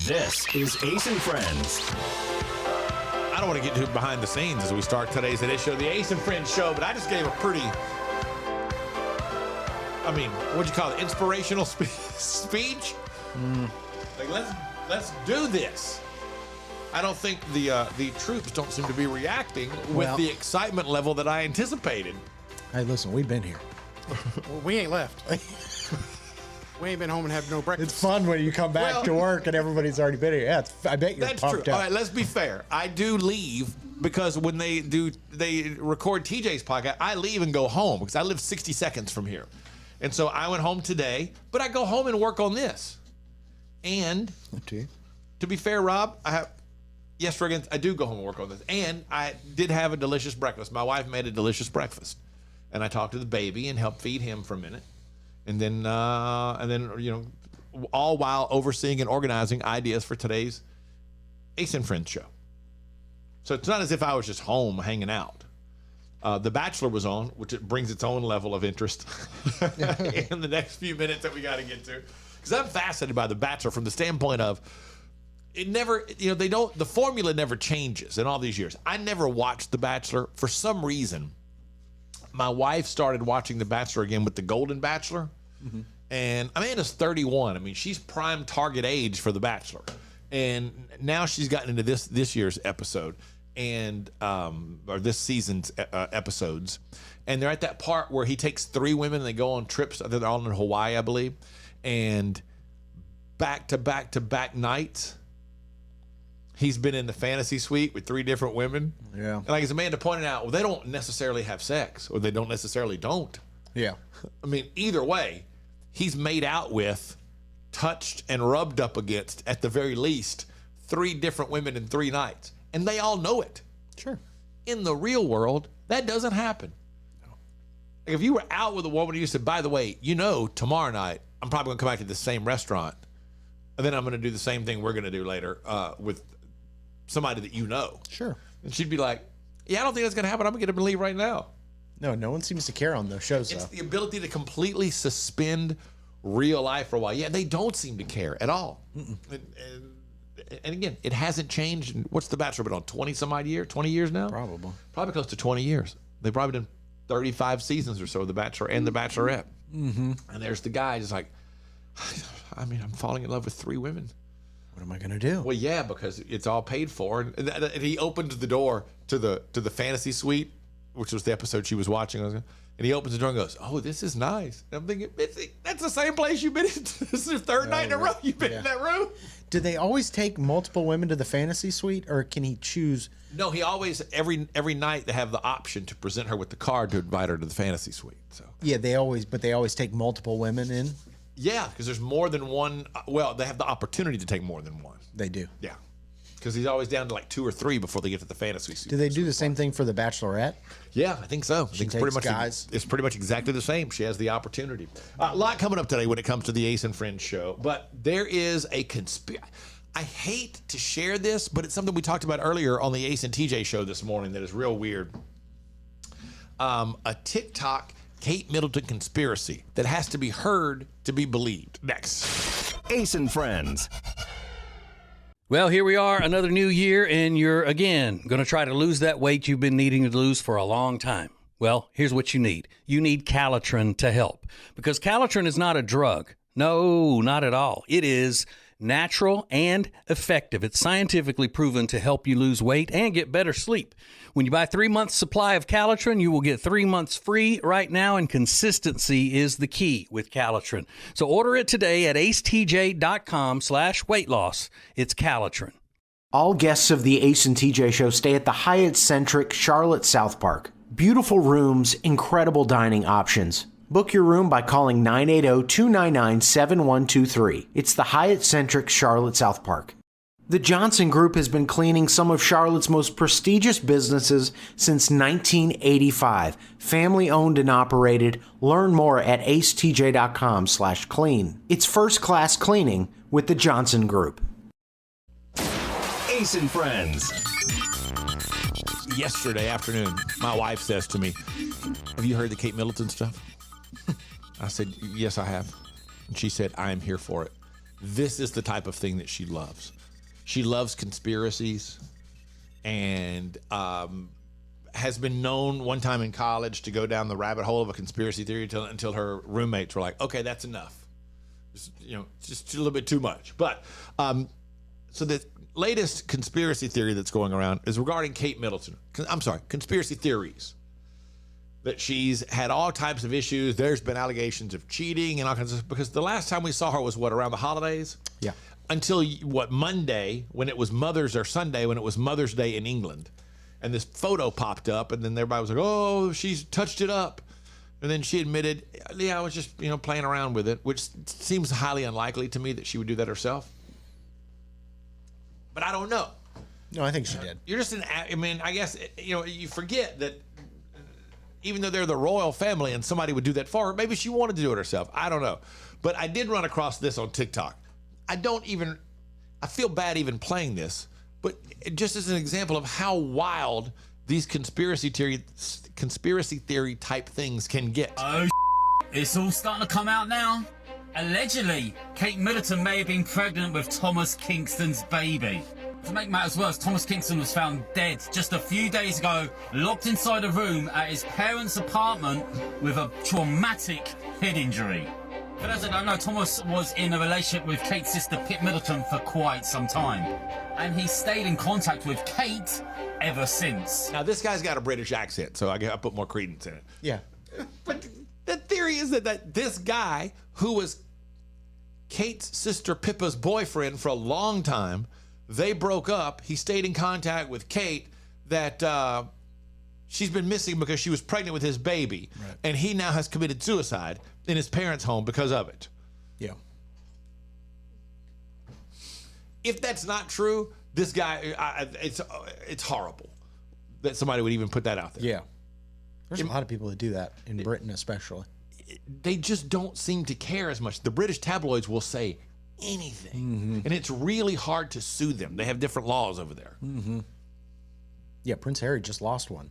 This is Ace and Friends. I don't want to get too behind the scenes as we start today's edition of the Ace and Friends show, but I just gave a pretty, what'd you call it? Inspirational speech? Like, let's do this. I don't think the troops don't seem to be reacting with the excitement level that I anticipated. Hey, listen, we've been here. Well, we ain't left. We ain't been home and had no breakfast. It's fun when you come back to work and everybody's already been here. Yeah, I bet you're That's pumped true. up. All right, let's be fair. I do leave because when they record TJ's podcast, I leave and go home because I live 60 seconds from here. And so I went home today, but I go home and work on this. And to be fair, Rob, I do go home and work on this. And I did have a delicious breakfast. My wife made a delicious breakfast. And I talked to the baby and helped feed him for a minute. And then, all while overseeing and organizing ideas for today's Ace and Friends show. So it's not as if I was just home hanging out. The Bachelor was on, which it brings its own level of interest in the next few minutes that we got to get to. Because I'm fascinated by The Bachelor from the standpoint of it never, the formula never changes in all these years. I never watched The Bachelor. For some reason, my wife started watching The Bachelor again with the Golden Bachelor. Mm-hmm. And Amanda's 31. I mean, she's prime target age for The Bachelor. And now she's gotten into this year's episode or this season's episodes. And they're at that part where he takes 3 women and they go on trips. They're all in Hawaii, I believe. And back to back nights, he's been in the fantasy suite with 3 different women. Yeah. And like as Amanda pointed out, well, they don't necessarily have sex, or they don't necessarily don't. Yeah. I mean, either way, he's made out with, touched, and rubbed up against, at the very least, 3 different women in 3 nights. And they all know it. Sure. In the real world, that doesn't happen. No. Like if you were out with a woman and you said, by the way, tomorrow night, I'm probably going to come back to the same restaurant, and then I'm going to do the same thing we're going to do later with somebody that you know. Sure. And she'd be like, yeah, I don't think that's going to happen. I'm going to get up and leave right now. No one seems to care on those shows, It's though. the ability to completely suspend real life for a while. Yeah, they don't seem to care at all. And again, it hasn't changed. What's The Bachelor been on? 20 years now? Probably close to 20 years. They've probably done 35 seasons or so of The Bachelor and The Bachelorette. Mm-hmm. And there's the guy just like, I'm falling in love with 3 women. What am I going to do? Well, yeah, because it's all paid for. And he opens the door to the fantasy suite, which was the episode she was watching. And he opens the door and goes, oh, this is nice. And I'm thinking, that's the same place you've been in. This is the 3rd night in a row you've been in that room. Do they always take multiple women to the fantasy suite, or can he choose? No, he always, every night they have the option to present her with the card to invite her to the fantasy suite. So Yeah, they always take multiple women in? Yeah, because there's more than one. Well, they have the opportunity to take more than one. They do. Yeah. Because he's always down to like 2 or 3 before they get to the fantasy suite. Do they do the same thing for the Bachelorette? Yeah, I think so. She it's takes pretty much guys. It's pretty much exactly the same. She has the opportunity. A lot coming up today when it comes to the Ace and Friends show, but there is a conspiracy. I hate to share this, but it's something we talked about earlier on the Ace and TJ show this morning that is real weird. A TikTok Kate Middleton conspiracy that has to be heard to be believed. Next. Ace and Friends. Well, here we are, another new year, and you're, again, going to try to lose that weight you've been needing to lose for a long time. Well, here's what you need. You need Calitrin to help, because Calitrin is not a drug. No, not at all. It is natural and effective. It's scientifically proven to help you lose weight and get better sleep. When you buy 3 months supply of Calitrin, you will get 3 months free right now, and consistency is the key with Calitrin. So order it today at acetj.com/weight loss. It's Calitrin. All guests of the Ace and TJ show stay at the Hyatt-centric Charlotte South Park. Beautiful rooms, incredible dining options. Book your room by calling 980-299-7123. It's the Hyatt-centric Charlotte South Park. The Johnson Group has been cleaning some of Charlotte's most prestigious businesses since 1985. Family owned and operated. Learn more at acetj.com/clean. It's first-class cleaning with the Johnson Group. Ace and Friends. Yesterday afternoon, my wife says to me, have you heard the Kate Middleton stuff? I said, yes, I have. And she said, I am here for it. this is the type of thing that she loves. She loves conspiracies, and has been known one time in college to go down the rabbit hole of a conspiracy theory until her roommates were like, okay, that's enough. Just a little bit too much. But so the latest conspiracy theory that's going around is regarding Kate Middleton. I'm sorry, conspiracy theories. That she's had all types of issues. There's been allegations of cheating and all kinds of stuff. Because the last time we saw her was around the holidays? Yeah. Until Monday, when it was Sunday, when it was Mother's Day in England. And this photo popped up, and then everybody was like, oh, she's touched it up. And then she admitted, yeah, I was just, playing around with it, which seems highly unlikely to me that she would do that herself. But I don't know. No, I think she did. You're just I guess, you forget that even though they're the royal family and somebody would do that for her, maybe she wanted to do it herself. I don't know. But I did run across this on TikTok. I feel bad even playing this, but just as an example of how wild these conspiracy theory type things can get. Oh, it's all starting to come out now. Allegedly, Kate Middleton may have been pregnant with Thomas Kingston's baby. To make matters worse, Thomas Kingston was found dead just a few days ago, locked inside a room at his parents' apartment with a traumatic head injury. For those that don't know, Thomas was in a relationship with Kate's sister Pip Middleton for quite some time, and he stayed in contact with Kate ever since. Now, this guy's got a British accent, so I put more credence in it. Yeah. But the theory is that this guy, who was Kate's sister Pippa's boyfriend for a long time, they broke up. He stayed in contact with Kate, that she's been missing because she was pregnant with his baby. Right. And he now has committed suicide in his parents' home because of it. Yeah. If that's not true, this guy, it's horrible that somebody would even put that out there. Yeah. There's a lot of people that do that, in Britain especially. They just don't seem to care as much. The British tabloids will say anything. Mm-hmm. And it's really hard to sue them. They have different laws over there. Mm-hmm. Yeah, Prince Harry just lost one.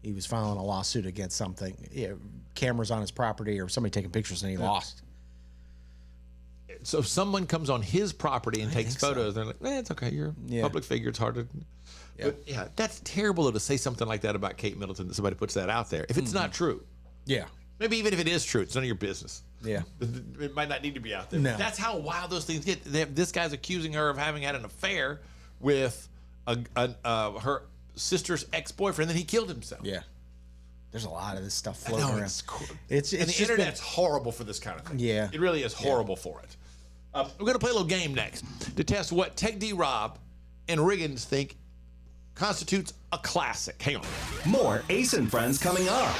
He was filing a lawsuit against something. Yeah, cameras on his property or somebody taking pictures, and he lost. So if someone comes on his property and takes photos, they're like, it's okay. You're a public figure. It's hard to... Yeah. But that's terrible though, to say something like that about Kate Middleton, that somebody puts that out there. If it's not true. Yeah. Maybe even if it is true, it's none of your business. Yeah. It might not need to be out there. No. That's how wild those things get. This guy's accusing her of having had an affair with her sister's ex-boyfriend, then he killed himself. Yeah. There's a lot of this stuff floating around. It's and the internet's horrible for this kind of thing. Yeah. It really is horrible for it. We're going to play a little game next to test what Tech D Rob and Riggins think constitutes a classic. Hang on. More Ace and Friends coming up.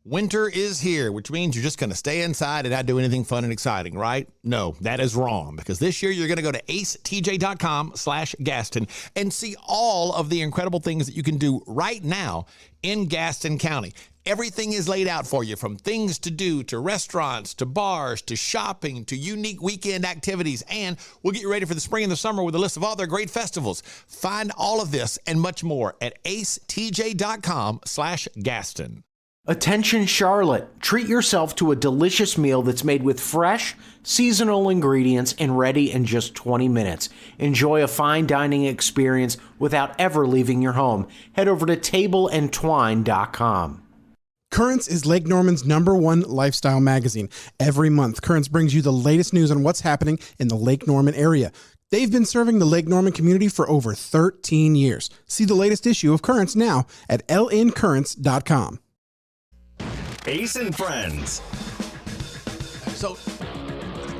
Winter is here, which means you're just going to stay inside and not do anything fun and exciting, right? No, that is wrong, because this year you're going to go to acetj.com/Gaston and see all of the incredible things that you can do right now in Gaston County. Everything is laid out for you, from things to do, to restaurants, to bars, to shopping, to unique weekend activities, and we'll get you ready for the spring and the summer with a list of all their great festivals. Find all of this and much more at acetj.com/Gaston. Attention Charlotte, treat yourself to a delicious meal that's made with fresh, seasonal ingredients and ready in just 20 minutes. Enjoy a fine dining experience without ever leaving your home. Head over to tableandtwine.com. Currents is Lake Norman's #1 lifestyle magazine. Every month, Currents brings you the latest news on what's happening in the Lake Norman area. They've been serving the Lake Norman community for over 13 years. See the latest issue of Currents now at lncurrents.com. Ace and Friends. So,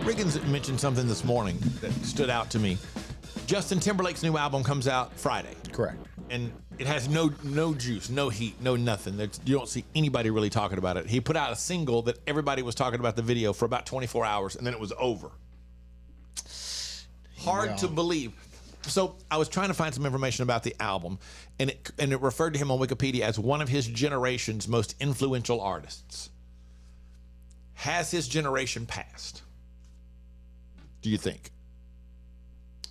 Riggins mentioned something this morning that stood out to me. Justin Timberlake's new album comes out Friday. Correct. And it has no juice, no heat, no nothing. You don't see anybody really talking about it. He put out a single that everybody was talking about the video for about 24 hours, and then it was over. Hard to believe. So I was trying to find some information about the album, and it referred to him on Wikipedia as one of his generation's most influential artists. Has his generation passed? Do you think?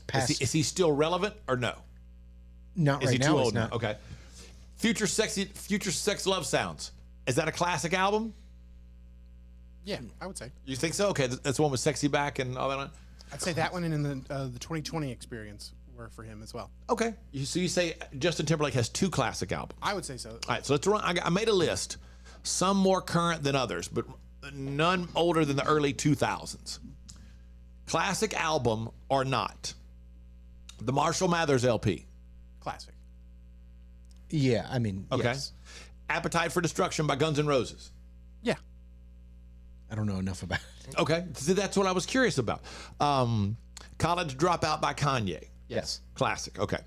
Passed. Is he still relevant or no? Not Is right he now. too He's old now? not. Okay. Future Sex Love Sounds. Is that a classic album? Yeah, I would say. You think so? Okay, that's the one with Sexy Back and all that on it? I'd say that one and in the 2020 experience were for him as well. Okay. So you say Justin Timberlake has 2 classic albums. I would say so. All right, so let's run. I made a list. Some more current than others, but none older than the early 2000s. Classic album or not? The Marshall Mathers LP. Classic. Yeah, I mean, Okay. yes. Appetite for Destruction by Guns N' Roses. Yeah. I don't know enough about it. Okay, so that's what I was curious about. College Dropout by Kanye. Yes. Classic. Okay.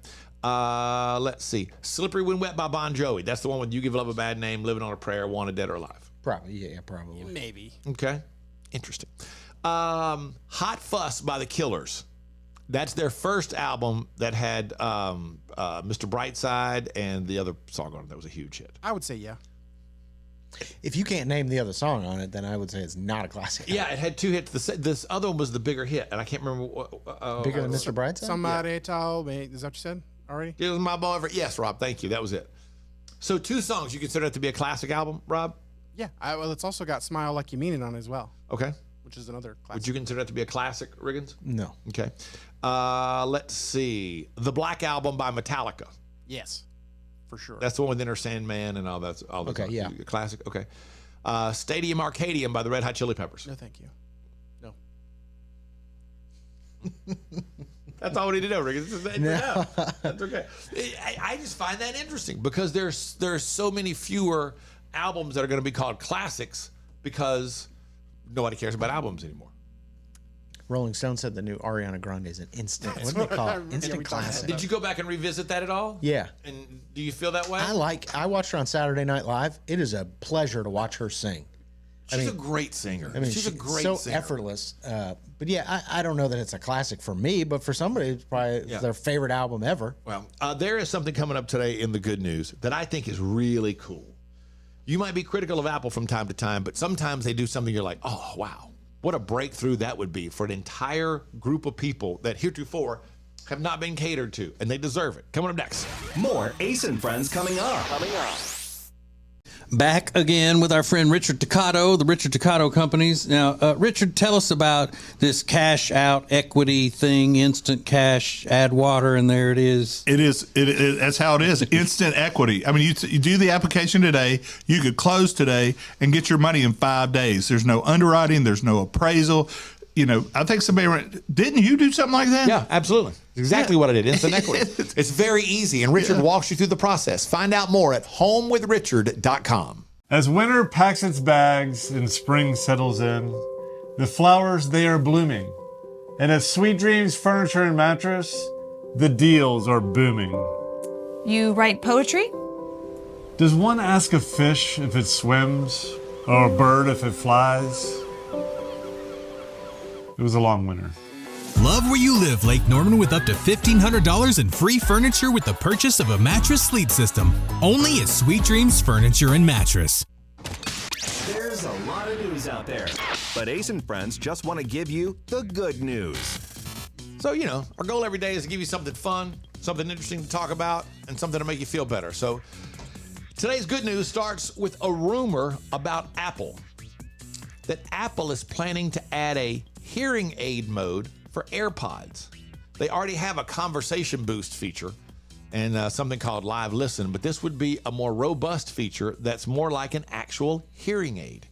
Let's see. Slippery When Wet by Bon Jovi. That's the one with You Give Love a Bad Name, Living on a Prayer, Wanted Dead or Alive. Probably. Yeah, probably. Maybe. Okay. Interesting. Hot Fuss by The Killers. That's their first album that had Mr. Brightside and the other song on it that was a huge hit. I would say yeah. If you can't name the other song on it, then I would say it's not a classic. Yeah, it had 2 hits. This other one was the bigger hit, and I can't remember what. Bigger than Mr. Brightside? Somebody told me. Is that what you said already? It was my boy. Yes, Rob. Thank you. That was it. So 2 songs. You consider that to be a classic album, Rob? Yeah. Well, it's also got "Smile Like You Mean It" on it as well, Okay. which is another classic. Would you consider that to be a classic, Riggins? No. Okay. Let's see. The Black Album by Metallica. Yes, for sure. That's the one with Enter Sandman and all that. All Okay, yeah. Classic. Okay. Stadium Arcadium by the Red Hot Chili Peppers. No, thank you. No. That's all we need to know, Rick. That's okay. I just find that interesting because there's so many fewer albums that are going to be called classics because nobody cares about albums anymore. Rolling Stone said the new Ariana Grande is an instant. What do they call it? Instant classic. Did you go back and revisit that at all? Yeah. And do you feel that way? I watched her on Saturday Night Live. It is a pleasure to watch her sing. She's a great singer. I mean, she's a great so singer. effortless. But yeah, I don't know that it's a classic for me, but for somebody, it's probably their favorite album ever. Well, there is something coming up today in the good news that I think is really cool. You might be critical of Apple from time to time, but sometimes they do something you're like, oh, wow. What a breakthrough that would be for an entire group of people that heretofore have not been catered to, and they deserve it. Coming up next. More Ace and Friends coming up. Back again with our friend Richard Toccato, the Richard Toccato Companies. Now, Richard, tell us about this cash out equity thing, instant cash, add water, and there it is. It is. That's how it is. Instant equity. I mean, you do the application today. You could close today and get your money in 5 days. There's no underwriting. There's no appraisal. You know, I think didn't you do something like that? Yeah, absolutely. Exactly what I did. Instant equity. It's very easy, and Richard walks you through the process. Find out more at homewithrichard.com. As winter packs its bags and spring settles in, the flowers, they are blooming. And at Sweet Dreams Furniture and Mattress, the deals are booming. You write poetry? Does one ask a fish if it swims, or a bird if it flies? It was a long winter. Love where you live, Lake Norman, with up to $1,500 in free furniture with the purchase of a mattress sleep system. Only at Sweet Dreams Furniture and Mattress. There's a lot of news out there, but Ace and Friends just want to give you the good news. So, you know, our goal every day is to give you something fun, something interesting to talk about, and something to make you feel better. So today's good news starts with a rumor about Apple. That Apple is planning to add a hearing aid mode for AirPods. They already have a conversation boost feature and something called Live Listen, but this would be a more robust feature that's more like an actual hearing aid.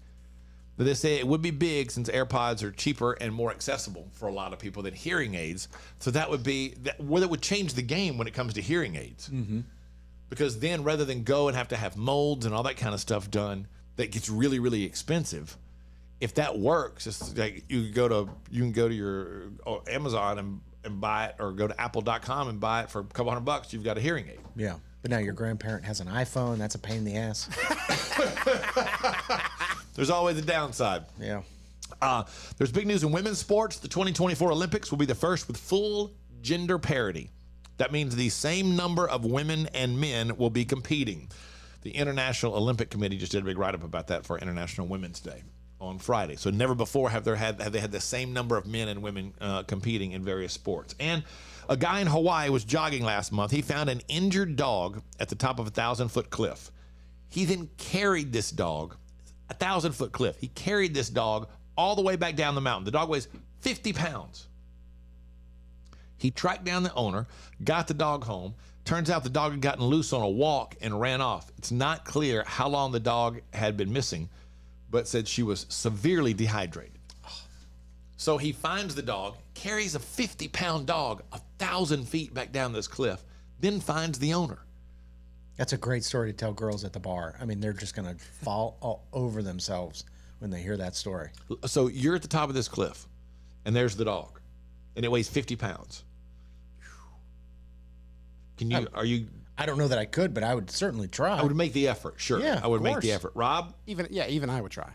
But they say it would be big since AirPods are cheaper and more accessible for a lot of people than hearing aids. So that would change the game when it comes to hearing aids. Mm-hmm. Because then rather than go and have to have molds and all that kind of stuff done, that gets really, really expensive. If that works, it's like you can go to your Amazon and buy it, or go to apple.com and buy it for a couple $100. You've got a hearing aid. Yeah. But now your grandparent has an iPhone. That's a pain in the ass. There's always a downside. Yeah. There's big news in women's sports. The 2024 Olympics will be the first with full gender parity. That means the same number of women and men will be competing. The International Olympic Committee just did a big write-up about that for International Women's Day on Friday. So never before have they had the same number of men and women competing in various sports. And a guy in Hawaii was jogging last month. He found an injured dog at the top of a 1,000-foot cliff. He then carried this dog 1,000-foot cliff. He carried this dog all the way back down the mountain. The dog weighs 50 pounds. He tracked down the owner, got the dog home. Turns out the dog had gotten loose on a walk and ran off. It's not clear how long the dog had been missing, but said she was severely dehydrated. So he finds the dog, carries a 50-pound dog 1,000 feet back down this cliff, then finds the owner. That's a great story to tell girls at the bar. I mean, they're just going to fall all over themselves when they hear that story. So you're at the top of this cliff, and there's the dog, and it weighs 50 pounds. Can you? Are you? I don't know that I could, but I would certainly try. I would make the effort. Sure, Yeah, I would of make course. the effort. Rob, Even I would try.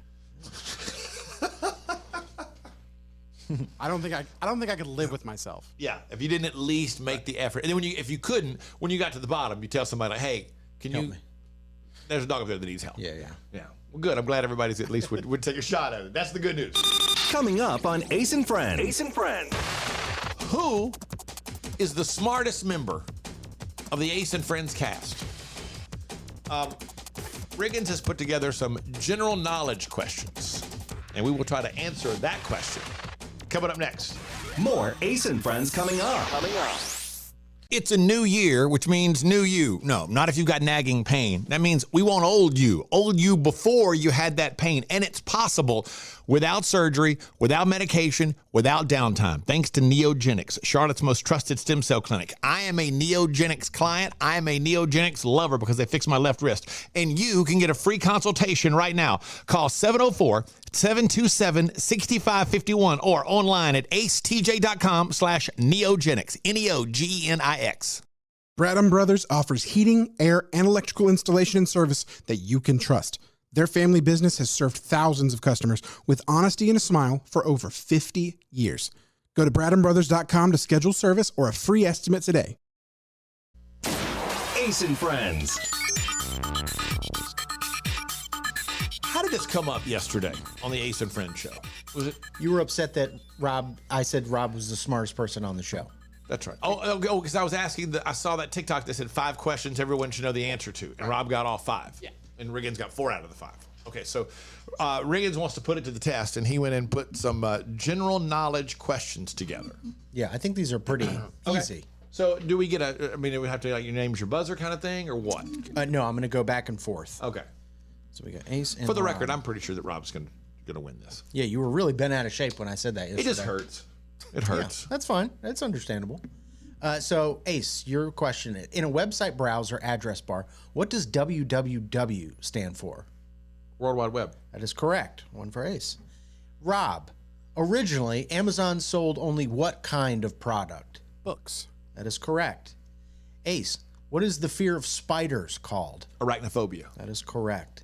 I don't think I could live with myself. yeah. If you didn't at least make the effort, and then if you couldn't, when you got to the bottom, you tell somebody, like, "Hey, can Help you?" me. There's a dog up there that needs help. Yeah. Yeah. Well, good. I'm glad everybody's at least would take a shot at it. That's the good news. Coming up on Ace and Friends. Ace and Friends. Who is the smartest member of the Ace and Friends cast? Riggins has put together some general knowledge questions, and we will try to answer that question. Coming up next. More Ace and Friends coming up. It's a new year, which means new you. No, not if you've got nagging pain. That means we want old you before you had that pain. And it's possible without surgery, without medication, without downtime, thanks to Neogenics, Charlotte's most trusted stem cell clinic. I am a Neogenics client. I am a Neogenics lover because they fixed my left wrist. And you can get a free consultation right now. Call 704-727-6551 or online at acetj.com/neogenics, Neogenics. Bradham Brothers offers heating, air, and electrical installation and service that you can trust. Their family business has served thousands of customers with honesty and a smile for over 50 years. Go to bradhambrothers.com to schedule service or a free estimate today. Ace and Friends. How did this come up yesterday on the Ace and Friends show? Was it? You were upset that I said Rob was the smartest person on the show. That's right. Oh, because I was asking, I saw that TikTok that said 5 questions everyone should know the answer to, and Rob got all 5. Yeah. And Riggins got 4 out of the 5. Okay, so Riggins wants to put it to the test, and he went and put some general knowledge questions together. Yeah, I think these are pretty easy. So do we get it would have to, like, your name's your buzzer kind of thing, or what? No, I'm going to go back and forth. Okay. So we got Ace and For the Rob. record, I'm pretty sure that Rob's going to win this. Yeah, you were really bent out of shape when I said that yesterday. It just hurts. It hurts. Yeah, that's fine. That's understandable. So, Ace, your question. In a website browser address bar, what does www stand for? World Wide Web. That is correct. One for Ace. Rob, originally, Amazon sold only what kind of product? Books. That is correct. Ace, what is the fear of spiders called? Arachnophobia. That is correct.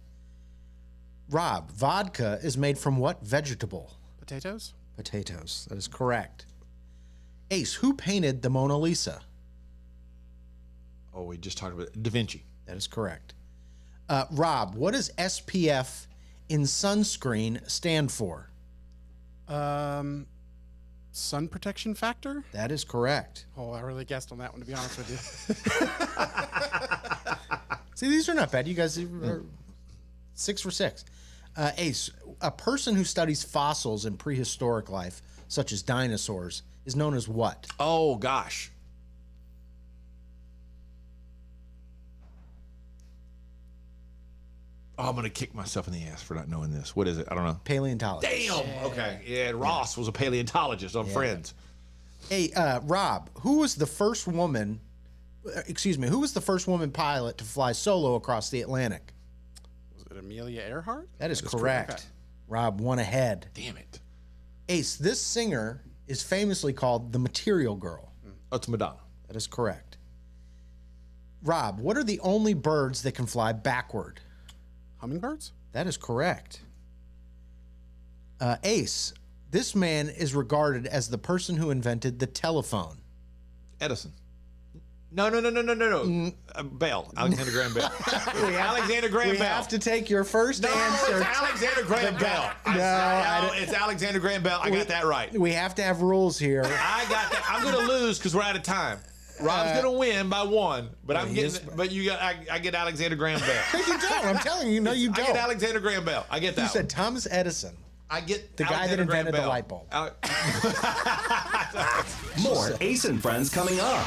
Rob, vodka is made from what vegetable? Potatoes. Potatoes. That is correct. Ace, who painted the Mona Lisa? Oh, we just talked about Da Vinci. That is correct. Rob, what does SPF in sunscreen stand for? Sun protection factor? That is correct. Oh, I really guessed on that one, to be honest with you. See, these are not bad. You guys are 6 for 6. Ace, a person who studies fossils in prehistoric life, such as dinosaurs, is known as what? Oh, gosh. Oh, I'm going to kick myself in the ass for not knowing this. What is it? I don't know. Paleontologist. Damn. Okay. Yeah, Ross was a paleontologist on Friends. Hey, Rob, who was the first woman pilot to fly solo across the Atlantic? Was it Amelia Earhart? That is correct. Okay. Rob, one ahead. Damn it. Ace, this singer is famously called the Material Girl. Oh, it's Madonna. That is correct. Rob, what are the only birds that can fly backward? Hummingbirds? That is correct. Ace, this man is regarded as the person who invented the telephone. Edison. No. Bell. Alexander Graham Bell. Alexander Graham We Bell. have to take your first answer. It's Alexander Graham Bell. It's Alexander Graham Bell. I got that right. We have to have rules here. I got that. I'm going to lose because we're out of time. Rob's gonna win by 1, but I'm he getting. is- But you got. I get Alexander Graham Bell. No, you don't. I'm telling you. No, you I don't. get Alexander Graham Bell. I get that. You one. said Thomas Edison, I get the guy that Alexander Graham invented the Bell. light bulb. More Ace and Friends coming up.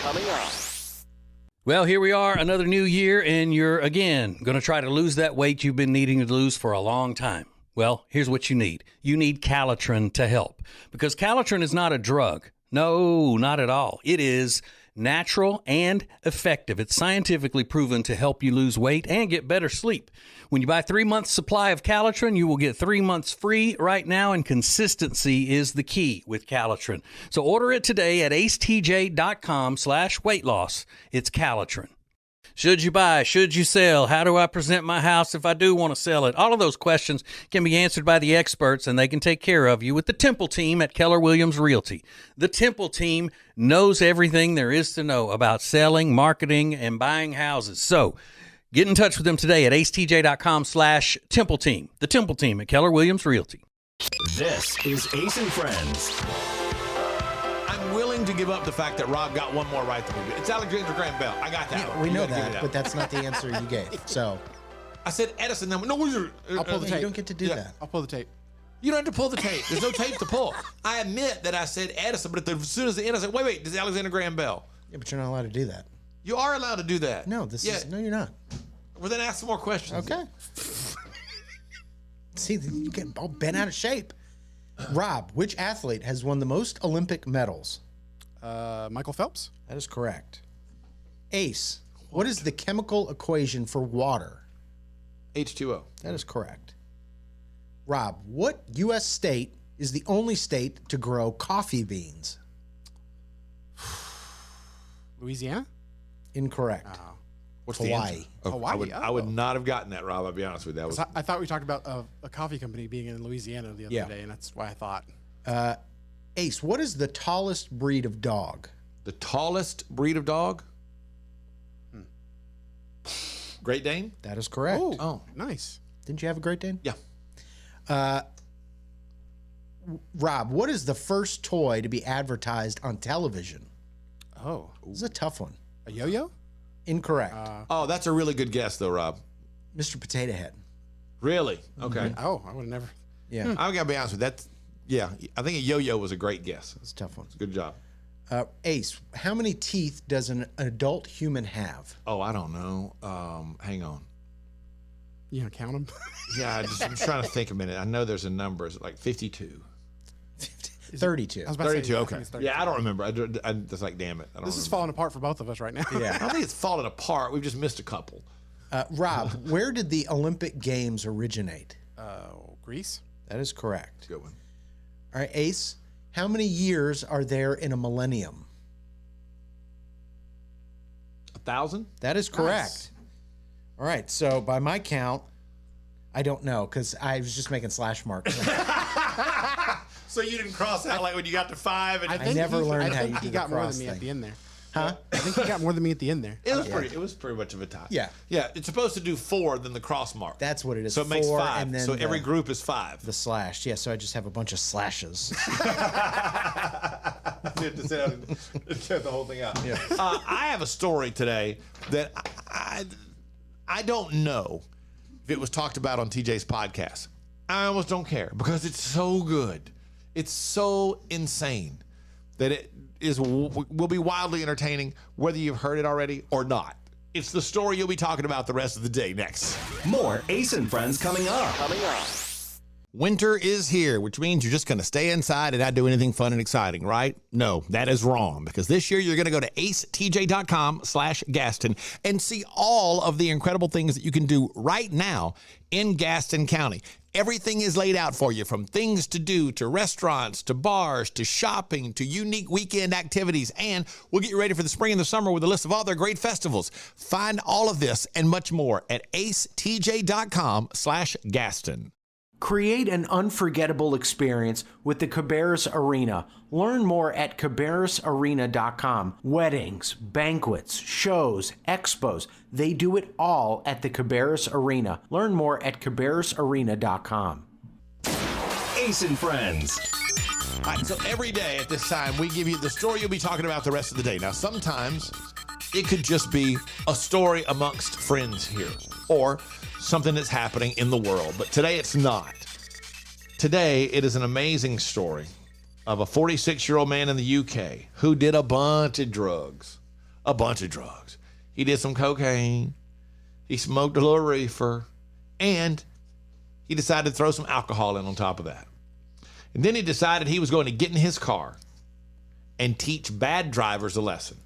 Well, here we are, another new year, and you're again going to try to lose that weight you've been needing to lose for a long time. Well, here's what you need. You need Calitrin to help, because Calitrin is not a drug. No, not at all. It is natural and effective. It's scientifically proven to help you lose weight and get better sleep. When you buy 3 months supply of Calitrin, you will get 3 months free right now, and consistency is the key with Calitrin. So order it today at acetj.com/weight loss. It's Calitrin. Should you buy? Should you sell? How do I present my house if I do want to sell it? All of those questions can be answered by the experts, and they can take care of you with the Temple team at Keller Williams Realty. The Temple team knows everything there is to know about selling, marketing, and buying houses. So get in touch with them today at acetj.com/Temple team. The Temple team at Keller Williams Realty. This is Ace and Friends. I'm willing to give up the fact that Rob got one more right than me. It's Alexander Graham Bell. I got that one. We You know gotta give me that, but that's not the answer you gave. So I said Edison. Then no, I'll pull the you tape. don't get to do that. I'll pull the tape. You don't have to pull the tape. There's no tape to pull. I admit that I said Edison, but as soon as the end, I said, wait, this is Alexander Graham Bell. Yeah, but you're not allowed to do that. You are allowed to do that. No, no, you're not. Well, then ask some more questions. Okay. See, you get all bent out of shape. Rob, which athlete has won the most Olympic medals? Michael Phelps. That is correct. Ace, what is the chemical equation for water? H2O. That is correct. Rob, what U.S. state is the only state to grow coffee beans? Louisiana. Incorrect. What's Hawaii. the answer? Hawaii. I would not have gotten that, Rob. I'll be honest with you. That was I thought we talked about a coffee company being in Louisiana the other Yeah. day, and that's why I thought. Ace, what is the tallest breed of dog? the tallest breed of dog. Great Dane? That is correct. Oh, nice. Didn't you have a Great Dane? Yeah. Rob, what is the first toy to be advertised on television? Oh. This is a tough one. A yo-yo? Incorrect. Oh, that's a really good guess, though, Rob. Mr. Potato Head. Really? Okay. Oh, I would have never. Yeah. I gotta be honest with you. That's I think a yo-yo was a great guess. It's a tough one. It's a good job. Ace, how many teeth does an adult human have? Oh, I don't know. Hang on. You gonna count them? Yeah, I'm just trying to think a minute. I know there's a number. Is it like 52? 32. I was about to say, 32, yeah, I okay. think it's 32. Yeah, I don't remember. I just like, damn it. I don't This is remember. falling apart for both of us right now. I Yeah. don't think it's falling apart. We've just missed a couple. Rob, where did the Olympic Games originate? Greece? That is correct. Good one. All right, Ace, how many years are there in a millennium? 1,000? That is correct. Nice. All right, so by my count, I don't know because I was just making slash marks. So you didn't cross out like when you got to 5 and I never learned how I you think do he the got more cross than me at thing. the end there. Huh? I think he got more than me at the end there. it was pretty much of a tie. Yeah. Yeah, it's supposed to do 4 than the cross mark. That's what it is. So it makes 4, 5. and then So every group is 5. the slash. Yeah, so I just have a bunch of slashes. To sit down and check the whole thing out. Yeah. I have a story today that I don't know if it was talked about on TJ's podcast. I almost don't care because it's so good. It's so insane that it will be wildly entertaining whether you've heard it already or not. It's the story you'll be talking about the rest of the day next. More Ace and Friends coming up. Winter is here, which means you're just going to stay inside and not do anything fun and exciting, right? No, that is wrong, because this year you're going to go to acetj.com/Gaston and see all of the incredible things that you can do right now in Gaston County. Everything is laid out for you, from things to do, to restaurants, to bars, to shopping, to unique weekend activities, and we'll get you ready for the spring and the summer with a list of all their great festivals. Find all of this and much more at acetj.com/Gaston. Create an unforgettable experience with the Cabarrus Arena. Learn more at cabarrusarena.com. Weddings, banquets, shows, expos, they do it all at the Cabarrus Arena. Learn more at cabarrusarena.com. Ace and Friends. All right, so every day at this time, we give you the story you'll be talking about the rest of the day. Now, sometimes it could just be a story amongst friends here or something that's happening in the world. But today it's not. Today, it is an amazing story of a 46-year-old man in the UK who did a bunch of drugs. A bunch of drugs. He did some cocaine. He smoked a little reefer. And he decided to throw some alcohol in on top of that. And then he decided he was going to get in his car and teach bad drivers a lesson.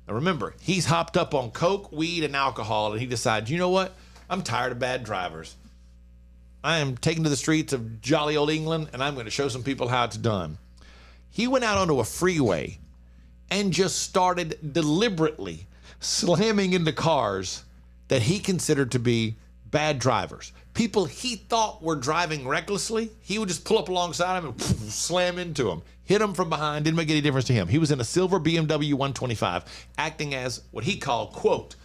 Now remember, he's hopped up on coke, weed, and alcohol, and he decided, you know what? I'm tired of bad drivers. I am taken to the streets of jolly old England, and I'm going to show some people how it's done. He went out onto a freeway and just started deliberately slamming into cars that he considered to be bad drivers. People he thought were driving recklessly, he would just pull up alongside them and slam into them. Hit them from behind, didn't make any difference to him. He was in a silver BMW 125, acting as what he called, quote,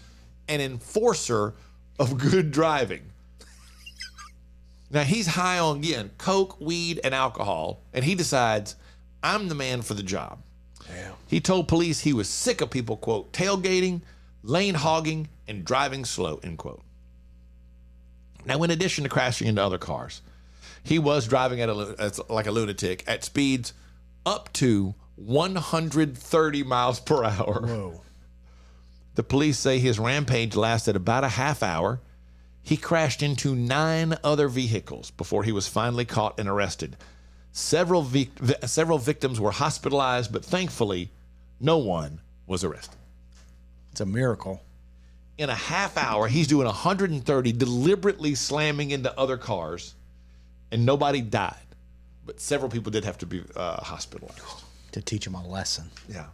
an enforcer of good driving. Now, he's high on, again, coke, weed, and alcohol, and he decides, I'm the man for the job. Damn. He told police he was sick of people, quote, tailgating, lane hogging, and driving slow, end quote. Now, in addition to crashing into other cars, he was driving like a lunatic at speeds up to 130 miles per hour. Whoa. The police say his rampage lasted about a half hour. He crashed into 9 other vehicles before he was finally caught and arrested. Several victims were hospitalized, but thankfully, no one was arrested. It's a miracle. In a half hour, he's doing 130, deliberately slamming into other cars, and nobody died. But several people did have to be hospitalized. To teach him a lesson. Yeah.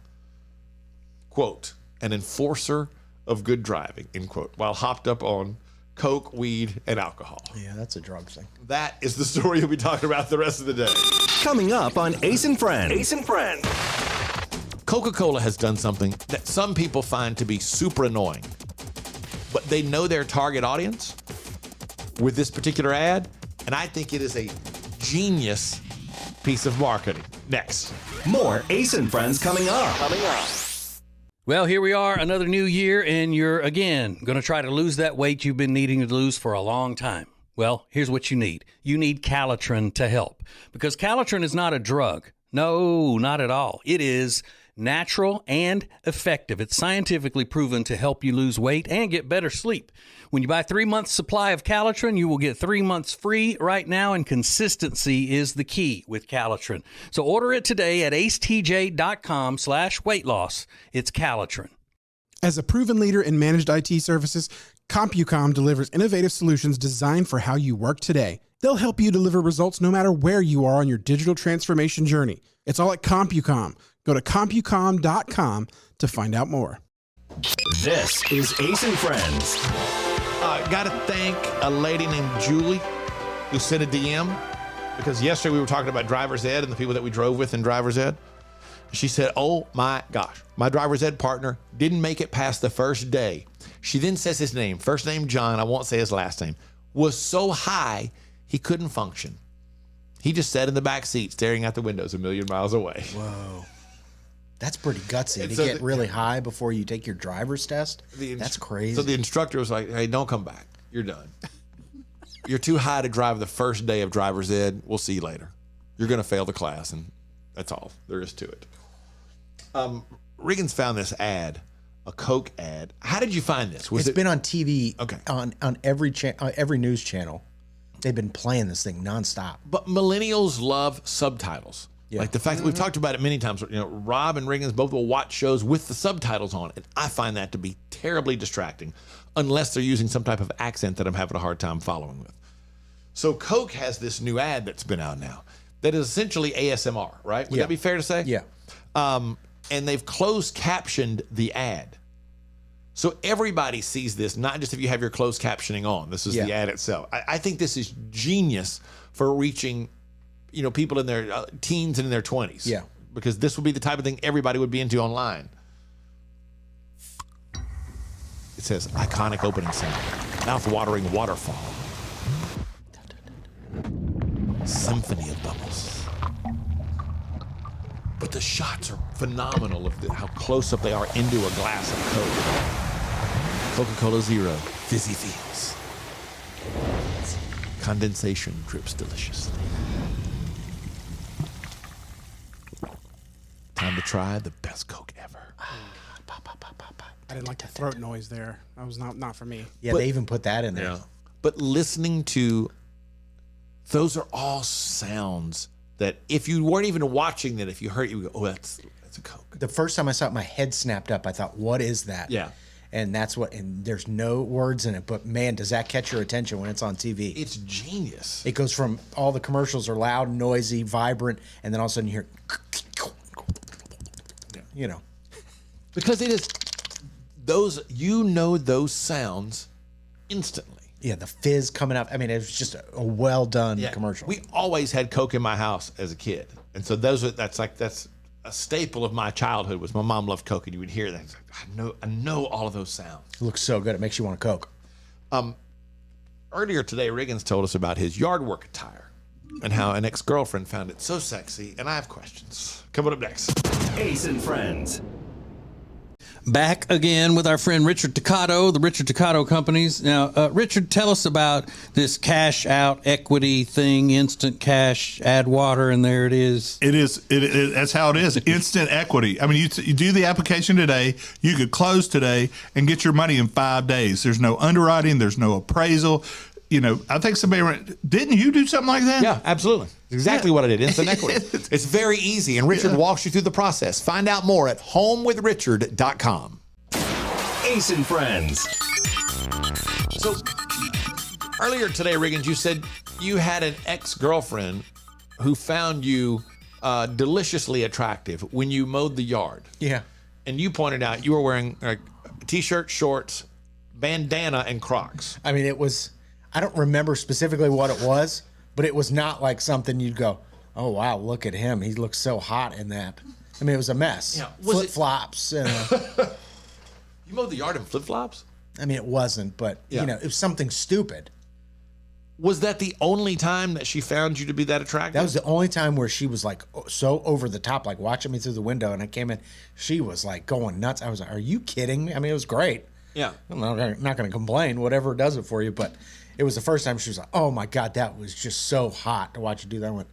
Quote, an enforcer of good driving, end quote, while hopped up on coke, weed, and alcohol. Yeah, that's a drug thing. That is the story you'll be talking about the rest of the day. Coming up on Ace and Friends. Ace and Friends. Coca-Cola has done something that some people find to be super annoying, but they know their target audience with this particular ad, and I think it is a genius piece of marketing. Next. More Ace and Friends coming up. Well, here we are, another new year, and you're, again, going to try to lose that weight you've been needing to lose for a long time. Well, here's what you need. You need Calitrin to help, because Calitrin is not a drug. No, not at all. It is natural and effective. It's scientifically proven to help you lose weight and get better sleep. When you buy 3 months supply of Calitrin, you will get 3 months free right now, and consistency is the key with Calitrin. So order it today at acetj.com/weight loss. It's Calitrin. As a proven leader in managed IT services, CompuCom delivers innovative solutions designed for how you work today. They'll help you deliver results no matter where you are on your digital transformation journey. It's all at CompuCom. Go to CompuCom.com to find out more. This is Ace and Friends. Got to thank a lady named Julie who sent a DM, because yesterday we were talking about driver's ed and the people that we drove with in driver's ed. She said, oh my gosh, my driver's ed partner didn't make it past the first day. She then says his name, first name John, I won't say his last name, was so high he couldn't function. He just sat in the back seat staring out the windows a million miles away. Whoa. That's pretty gutsy And to so get really high before you take your driver's test. That's crazy. So the instructor was like, hey, don't come back. You're done. You're too high to drive the first day of driver's ed. We'll see you later. You're going to fail the class, and that's all there is to it. Regan's found this ad, a Coke ad. How did you find this? It's been on TV, Okay. on every news channel. They've been playing this thing nonstop. But millennials love subtitles. Yeah. Like the fact that we've talked about it many times. You know, Rob and Regan both will watch shows with the subtitles on, and I find that to be terribly distracting, unless they're using some type of accent that I'm having a hard time following with. So Coke has this new ad that's been out now that is essentially ASMR, right? Would that be fair to say? Yeah. And they've closed captioned the ad. So everybody sees this, not just if you have your closed captioning on. This is the ad itself. I think this is genius for reaching, you know, people in their teens and in their 20s. Yeah. Because this would be the type of thing everybody would be into online. It says, iconic opening sound, mouth-watering waterfall, symphony of bubbles. But the shots are phenomenal of how close up they are into a glass of Coke. Coca-Cola Zero, fizzy feels. Condensation drips deliciously. Time to try the best Coke ever. I didn't like the throat noise there. That was not for me. Yeah, they even put that in there. Yeah. But listening to, those are all sounds that if you weren't even watching that, if you heard it, you would go, oh, that's a Coke. The first time I saw it, my head snapped up. I thought, what is that? Yeah. And and there's no words in it, but man, does that catch your attention when it's on TV? It's genius. It goes from all the commercials are loud, noisy, vibrant, and then all of a sudden you hear, you know. Because it is, those sounds instantly. Yeah, the fizz coming up. I mean, it was just a well done commercial. We always had Coke in my house as a kid. And so that's a staple of my childhood was my mom loved Coke, and you would hear that. It's like, I know all of those sounds. It looks so good. It makes you want a Coke. Earlier today, Riggins told us about his yard work attire and how an ex-girlfriend found it so sexy, and I have questions. Coming up next. Ace and Friends. Back again with our friend Richard Toccato, the Richard Toccato Companies. Now, Richard, tell us about this cash out equity thing, instant cash, add water, and there it is. That's how it is. Instant equity. I mean, you do the application today, you could close today and get your money in 5 days. There's no underwriting, there's no appraisal. You know, I think didn't you do something like that? Yeah, absolutely. Exactly what I did. Instant equity. It's very easy, and Richard walks you through the process. Find out more at homewithrichard.com. Ace and Friends. So, earlier today, Riggins, you said you had an ex-girlfriend who found you deliciously attractive when you mowed the yard. Yeah. And you pointed out you were wearing a t-shirt, shorts, bandana, and Crocs. I mean, it was, I don't remember specifically what it was, but it was not like something you'd go, oh, wow, look at him. He looks so hot in that. I mean, it was a mess. Yeah, flip-flops. You mowed the yard in flip-flops? I mean, it wasn't, but, Yeah. you know, it was something stupid. Was that the only time that she found you to be that attractive? That was the only time where she was like so over the top, like watching me through the window, and I came in, she was like going nuts. I was like, are you kidding me? I mean, it was great. Yeah. I'm not going to complain, whatever does it for you, but it was the first time she was like, oh my God, that was just so hot to watch you do that. I went,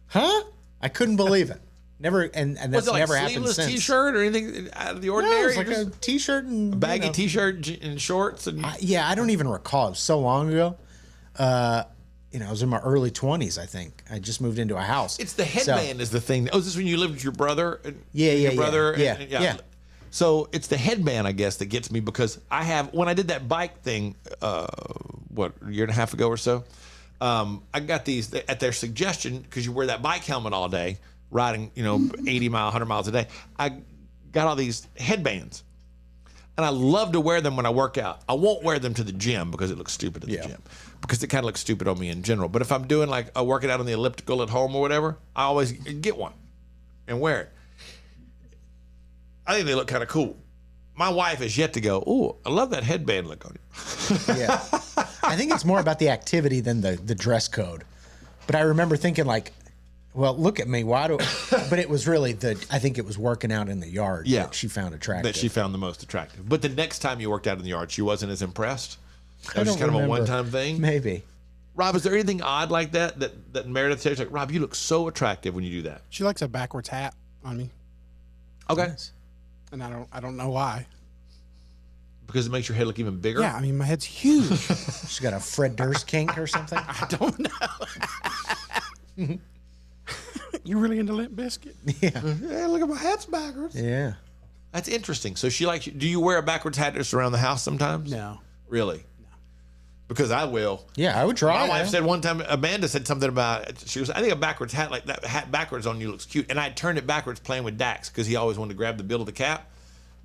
huh? I couldn't believe it. Never, and that's was it like never happened sleeveless since. T-shirt or anything out of the No, ordinary? it was like a T-shirt and a baggy T-shirt and shorts. And I don't even recall. It was so long ago. You know, I was in my early 20s, I think. I just moved into a house. It's the headband is the thing. Oh, is this when you lived with your brother? Yeah. Your brother? Yeah. So it's the headband, I guess, that gets me because when I did that bike thing, a year and a half ago or so, I got these at their suggestion because you wear that bike helmet all day, riding, 80 miles, 100 miles a day. I got all these headbands. And I love to wear them when I work out. I won't wear them to the gym because it looks stupid at the gym. Because it kind of looks stupid on me in general. But if I'm doing like a working out on the elliptical at home or whatever, I always get one and wear it. I think they look kind of cool. My wife has yet to go, oh, I love that headband look on you. Yeah. I think it's more about the activity than the dress code. But I remember thinking like, well, look at me. But it was really I think it was working out in the yard that she found attractive. That she found the most attractive. But the next time you worked out in the yard, she wasn't as impressed? That I was just don't kind of a remember. one-time thing? Maybe. Rob, is there anything odd like that Meredith says? Like, Rob, you look so attractive when you do that. She likes a backwards hat on me, Okay. and I don't know why. Because it makes your head look even bigger? Yeah, I mean my head's huge. She's got a Fred Durst kink or something. I don't know. You really into Limp Biscuit? Yeah. Yeah, look at my hat's backwards. Yeah. That's interesting. So she likes you. Do you wear a backwards hat just around the house sometimes? No. Really? No. Because I will. Yeah, I would try. My wife said one time, Amanda said something about, she goes, I think a backwards hat, like that hat backwards on you looks cute. And I turned it backwards playing with Dax because he always wanted to grab the bill of the cap.